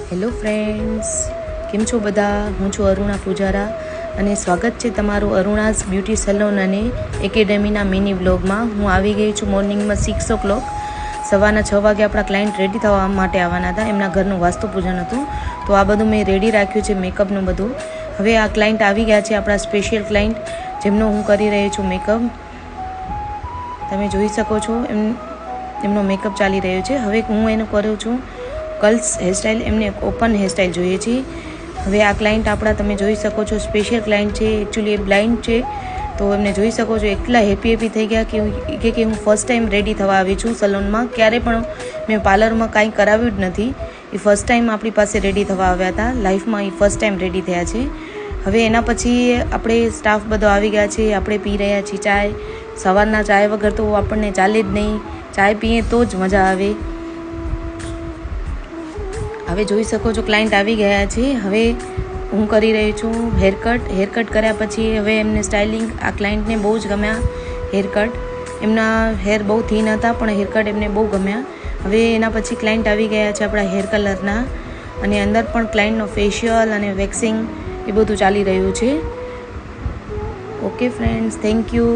Hello friends, કેમ છો બધા? હું છું અરુણા પૂજારા અને સ્વાગત છે તમારું અરુણાઝ બ્યુટી સલોન અને એકેડેમીના મિની વ્લોગમાં. હું આવી ગઈ છું મોર્નિંગમાં 6 o'clock. સવારના 6 વાગે આપણા ક્લાયન્ટ રેડી થવા માટે આવવાના હતા. એમના ઘરનું વાસ્તુ પૂજન હતું, તો આ બધું મેં રેડી રાખ્યું છે, મેકઅપનું બધું. હવે આ ક્લાયન્ટ આવી ગયા છે, આપણા સ્પેશિયલ ક્લાયન્ટ, જેમનો હું કરી રહી છું મેકઅપ. તમે જોઈ શકો છો એમનો મેકઅપ ચાલી રહ્યો છે. હવે હું એનું કરું છું કર્લ્સ હેરસ્ટાઈલ. એમને ઓપન હેરસ્ટાઈલ જોઈએ છે. હવે આ ક્લાયન્ટ આપણા તમે જોઈ શકો છો સ્પેશિયલ ક્લાયન્ટ છે. એકચ્યુઅલી એ બ્લાઇન્ડ છે, તો એમને જોઈ શકો છો એટલા હેપી થઈ ગયા કે હું ફર્સ્ટ ટાઈમ રેડી થવા આવી છું સલોનમાં. ક્યારે પણ મેં પાર્લરમાં કાંઈ કરાવ્યું જ નથી. એ ફર્સ્ટ ટાઈમ આપણી પાસે રેડી થવા આવ્યા હતા. લાઈફમાં એ ફર્સ્ટ ટાઈમ રેડી થયા છે. હવે એના પછી આપણે સ્ટાફ બધો આવી ગયા છે. આપણે પી રહ્યા છીએ ચાય. સવારના ચાય વગર તો આપણને ચાલે જ નહીં. ચાય પીએ તો જ મજા આવે. હવે જોઈ શકો છો ક્લાયન્ટ આવી ગયા છે. હવે હું કરી રહી છું હેરકટ કર્યા પછી હવે એમને સ્ટાઇલિંગ. આ ક્લાયન્ટને બહુ જ ગમ્યા હેરકટ. એમના હેર બહુ થીન હતા, પણ હેરકટ એમને બહુ ગમ્યા. હવે એના પછી ક્લાયન્ટ આવી ગયા છે આપણા હેર કલરના, અને અંદર પણ ક્લાયન્ટનો ફેશિયલ અને વેક્સિંગ એ બધું ચાલી રહ્યું છે. Okay friends, thank you.